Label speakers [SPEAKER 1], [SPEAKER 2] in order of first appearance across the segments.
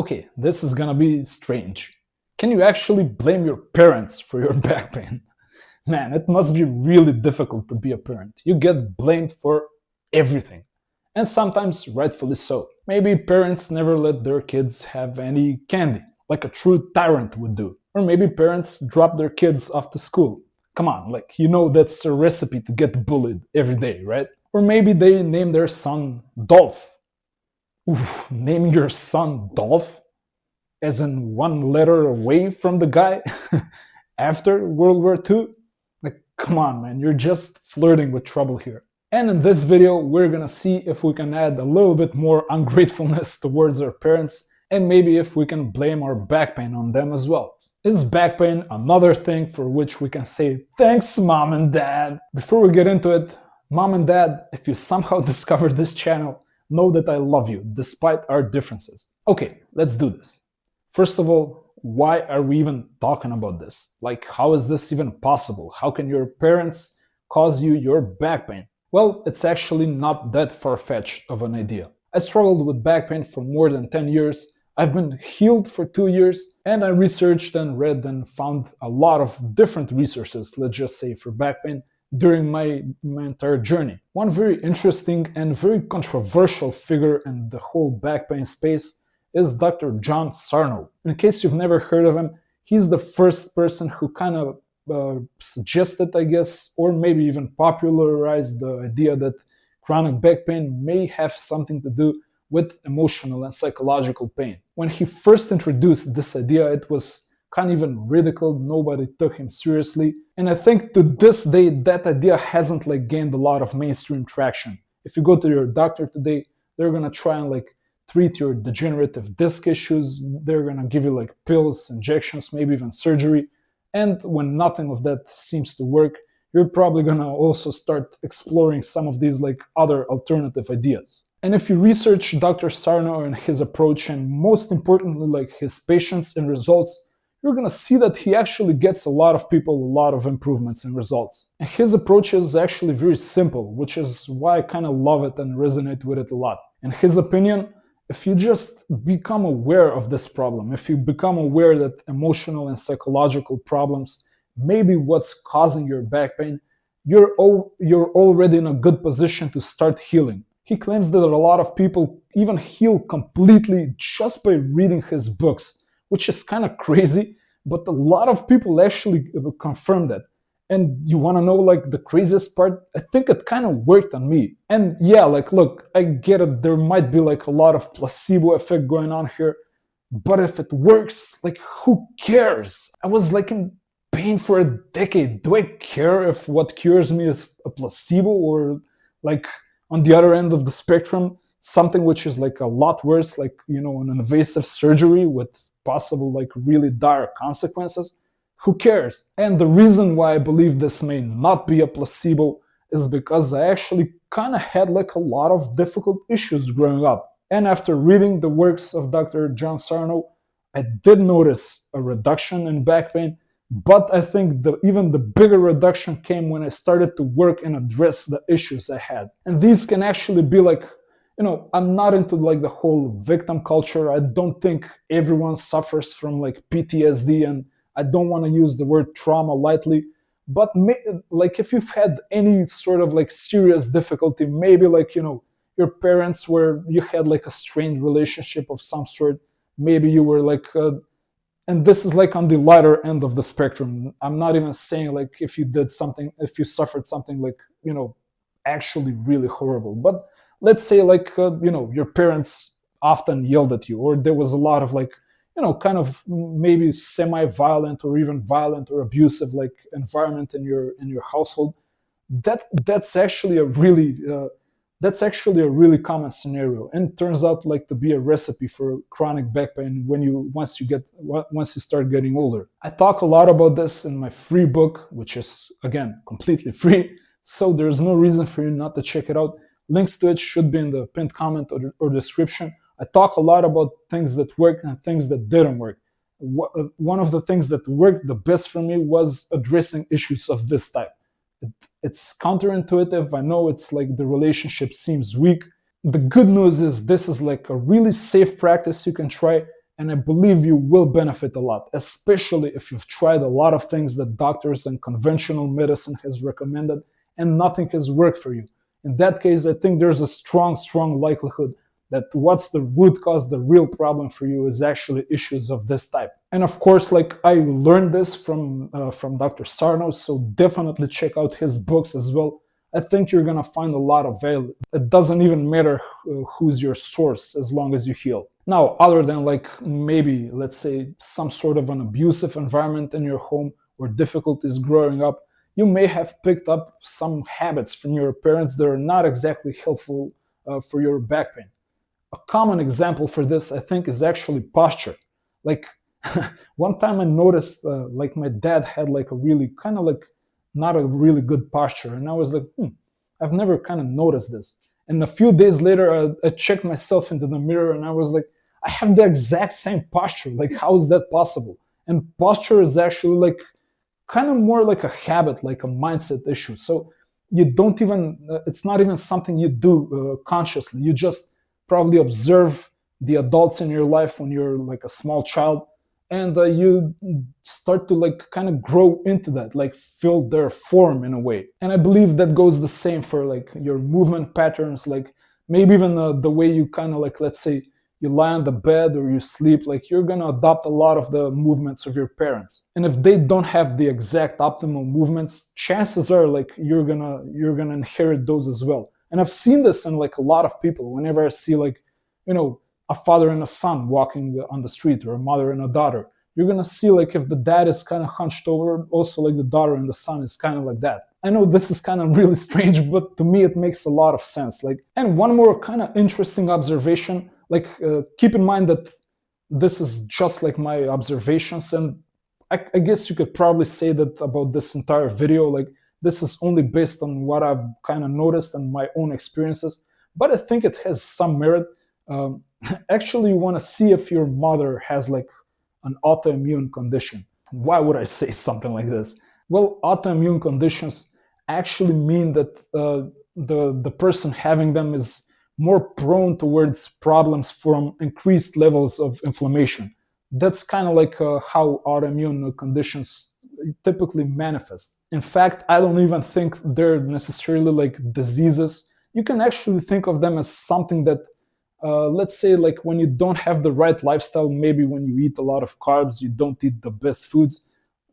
[SPEAKER 1] Okay, this is gonna be strange. Can you actually blame your parents for your back pain? Man, it must be really difficult to be a parent. You get blamed for everything, and sometimes rightfully so. Maybe parents never let their kids have any candy, like a true tyrant would do. Or maybe parents drop their kids off to school. Come on, like, you know that's a recipe to get bullied every day, right? Or maybe they name their son Dolph. Oof, naming your son Dolph? As in one letter away from the guy after World War II? Like, come on, man, you're just flirting with trouble here. And in this video, we're gonna see if we can add a little bit more ungratefulness towards our parents, and maybe if we can blame our back pain on them as well. Is back pain another thing for which we can say, thanks, mom and dad? Before we get into it, mom and dad, if you somehow discovered this channel, know that I love you, despite our differences. Okay, let's do this. First of all, why are we even talking about this? Like, how is this even possible? How can your parents cause you your back pain? Well, it's actually not that far-fetched of an idea. I struggled with back pain for more than 10 years. I've been healed for 2 years, and I researched and read and found a lot of different resources, let's just say, for back pain during my entire journey. One very interesting and very controversial figure in the whole back pain space is Dr. John Sarno. In case you've never heard of him, he's the first person who kind of suggested, I guess, or maybe even popularized the idea that chronic back pain may have something to do with emotional and psychological pain. When he first introduced this idea, it was kind of even ridiculed. Nobody took him seriously. And I think to this day, that idea hasn't gained a lot of mainstream traction. If you go to your doctor today, they're gonna try and treat your degenerative disc issues. They're gonna give you pills, injections, maybe even surgery. And when nothing of that seems to work, you're probably gonna also start exploring some of these other alternative ideas. And if you research Dr. Sarno and his approach, and most importantly his patients and results, you're gonna see that he actually gets a lot of people a lot of improvements and results. And his approach is actually very simple, which is why I kind of love it and resonate with it a lot. In his opinion, if you just become aware of this problem, if you become aware that emotional and psychological problems may be what's causing your back pain, you're already in a good position to start healing. He claims that a lot of people even heal completely just by reading his books, which is kind of crazy, but a lot of people actually confirm that. And you want to know the craziest part? I think it kind of worked on me. And yeah, look, I get it, there might be a lot of placebo effect going on here, but if it works, who cares? I was in pain for a decade. Do I care if what cures me is a placebo or on the other end of the spectrum, something which is a lot worse, an invasive surgery with possible really dire consequences? Who cares? And the reason why I believe this may not be a placebo is because I actually kind of had a lot of difficult issues growing up. And after reading the works of Dr. John Sarno, I did notice a reduction in back pain, but I think even the bigger reduction came when I started to work and address the issues I had. And these can actually be I'm not into the whole victim culture. I don't think everyone suffers from PTSD, and I don't want to use the word trauma lightly, but if you've had any sort of serious difficulty, maybe your parents you had a strained relationship of some sort, maybe you were and this is on the lighter end of the spectrum. I'm not even saying if you did something, if you suffered something actually really horrible, but let's say your parents often yelled at you, or there was a lot of kind of maybe semi-violent or even violent or abusive environment in your household. That's actually a really common scenario, and turns out to be a recipe for chronic back pain once you start getting older. I talk a lot about this in my free book, which is again completely free, so there's no reason for you not to check it out. Links to it should be in the pinned comment or description. I talk a lot about things that worked and things that didn't work. One of the things that worked the best for me was addressing issues of this type. It's counterintuitive. I know it's the relationship seems weak. The good news is this is a really safe practice you can try, And I believe you will benefit a lot, especially if you've tried a lot of things that doctors and conventional medicine has recommended and nothing has worked for you. In that case, I think there's a strong likelihood that what's the root cause, the real problem for you is actually issues of this type. And of course, like I learned this from Dr. Sarno, so definitely check out his books as well. I think you're gonna find a lot of value. It doesn't even matter who's your source as long as you heal. Now, other than like maybe, let's say, some sort of an abusive environment in your home or difficulties growing up, you may have picked up some habits from your parents that are not exactly helpful for your back pain. A common example for this, I think, is actually posture. Like one time I noticed like my dad had like a really kind of like not a really good posture. And I was like, I've never kind of noticed this. And a few days later, I checked myself into the mirror and I was like, I have the exact same posture. Like, how is that possible? And posture is actually like kind of more like a habit, like a mindset issue. So you don't even, it's not even something you do consciously. You just probably observe the adults in your life when you're like a small child, and you start to like kind of grow into that, like fill their form in a way. And I believe that goes the same for like your movement patterns, like maybe even the way you kind of like, let's say you lie on the bed or you sleep, like you're gonna adopt a lot of the movements of your parents. And if they don't have the exact optimal movements, chances are like you're gonna inherit those as well. And I've seen this in like a lot of people. Whenever I see like, you know, a father and a son walking on the street, or a mother and a daughter, you're gonna see like if the dad is kind of hunched over, also like the daughter and the son is kind of like that. I know this is kind of really strange, but to me it makes a lot of sense. Like, and one more kind of interesting observation, like keep in mind that this is just like my observations, and I guess you could probably say that about this entire video, like this is only based on what I've kind of noticed and my own experiences, but I think it has some merit. Actually, you want to see if your mother has like an autoimmune condition. Why would I say something like this? Well, autoimmune conditions actually mean that the person having them is more prone towards problems from increased levels of inflammation. That's kind of like how autoimmune conditions typically manifest. In fact, I don't even think they're necessarily like diseases. You can actually think of them as something that, let's say, like when you don't have the right lifestyle, maybe when you eat a lot of carbs, you don't eat the best foods,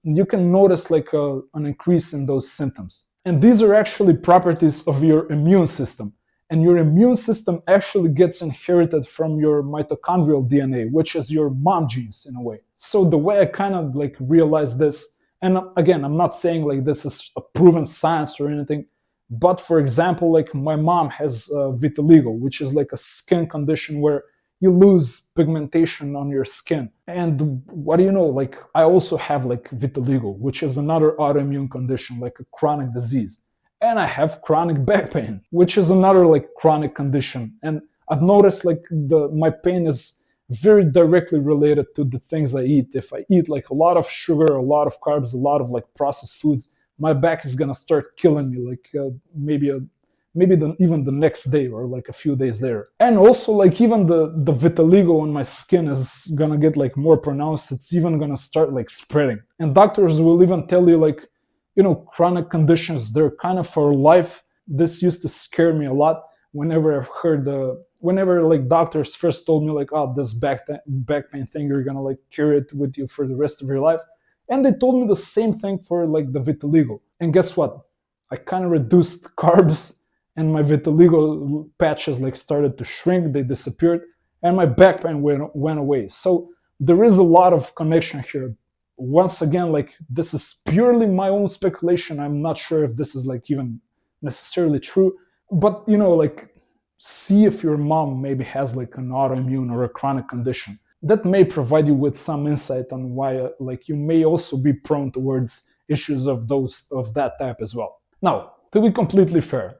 [SPEAKER 1] you can notice like an increase in those symptoms. And these are actually properties of your immune system. And your immune system actually gets inherited from your mitochondrial DNA, which is your mom genes in a way. So the way I kind of like realized this, and again, I'm not saying like this is a proven science or anything, but for example, like my mom has vitiligo, which is like a skin condition where you lose pigmentation on your skin. And what do you know, like I also have like vitiligo, which is another autoimmune condition, like a chronic disease. And I have chronic back pain, which is another like chronic condition. And I've noticed like my pain is very directly related to the things I eat. If I eat like a lot of sugar, a lot of carbs, a lot of like processed foods, my back is gonna start killing me, like maybe even the next day or like a few days later. And also like even the vitiligo on my skin is gonna get like more pronounced. It's even gonna start like spreading. And doctors will even tell you like, you know, chronic conditions, they're kind of for life. This used to scare me a lot whenever I've heard whenever like doctors first told me like, oh, this back pain thing, you're gonna like carry it with you for the rest of your life. And they told me the same thing for like the vitiligo. And guess what? I kind of reduced carbs and my vitiligo patches like started to shrink, they disappeared, and my back pain went away. So there is a lot of connection here. Once again, like this is purely my own speculation. I'm not sure if this is like even necessarily true, but you know, like see if your mom maybe has like an autoimmune or a chronic condition. That may provide you with some insight on why like you may also be prone towards issues of that type as well. Now, to be completely fair,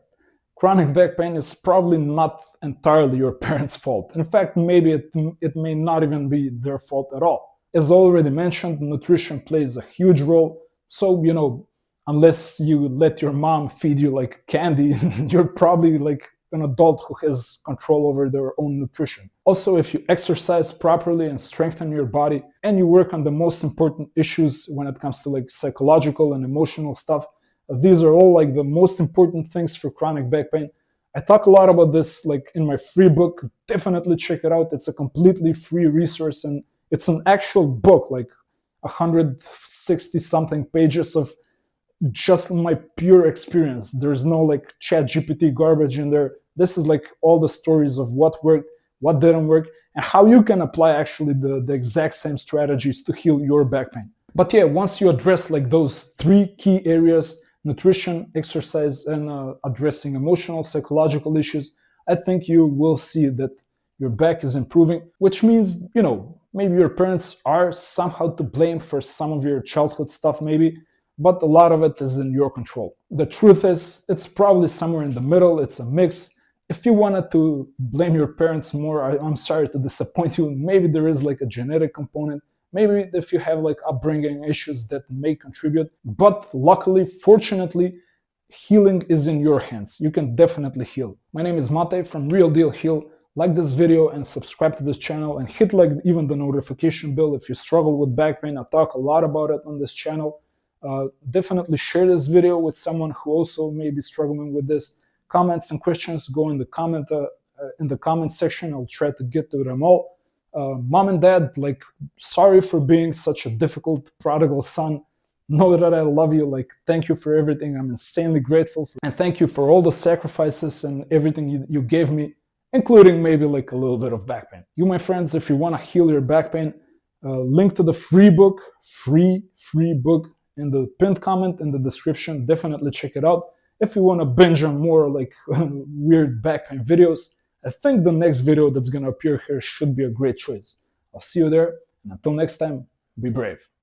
[SPEAKER 1] chronic back pain is probably not entirely your parents' fault. In fact, maybe it may not even be their fault at all. As already mentioned, nutrition plays a huge role. So, you know, unless you let your mom feed you like candy, you're probably like an adult who has control over their own nutrition. Also, if you exercise properly and strengthen your body and you work on the most important issues when it comes to like psychological and emotional stuff, these are all like the most important things for chronic back pain. I talk a lot about this like in my free book. Definitely check it out. It's a completely free resource and it's an actual book, like 160 something pages of just my pure experience. There's no like chat GPT garbage in there. This is like all the stories of what worked, what didn't work, and how you can apply actually the exact same strategies to heal your back pain. But yeah, once you address like those three key areas, nutrition, exercise, and addressing emotional, psychological issues, I think you will see that your back is improving, which means, you know, maybe your parents are somehow to blame for some of your childhood stuff, maybe, but a lot of it is in your control. The truth is, it's probably somewhere in the middle, it's a mix. If you wanted to blame your parents more, I'm sorry to disappoint you. Maybe there is like a genetic component. Maybe if you have like upbringing issues that may contribute. But luckily, fortunately, healing is in your hands. You can definitely heal. My name is Mate from Real Deal Heal. Like this video and subscribe to this channel and hit like even the notification bell if you struggle with back pain. I talk a lot about it on this channel. Definitely share this video with someone who also may be struggling with this. Comments and questions go in the comment section. I'll try to get to them all. Mom and dad, like, sorry for being such a difficult prodigal son. Know that I love you. Like, thank you for everything. I'm insanely grateful for, and thank you for all the sacrifices and everything you gave me, including maybe like a little bit of back pain. You, my friends, if you want to heal your back pain, link to the free book, free book in the pinned comment in the description. Definitely check it out. If you want to binge on more like weird back pain videos, I think the next video that's going to appear here should be a great choice. I'll see you there, and until next time, be brave.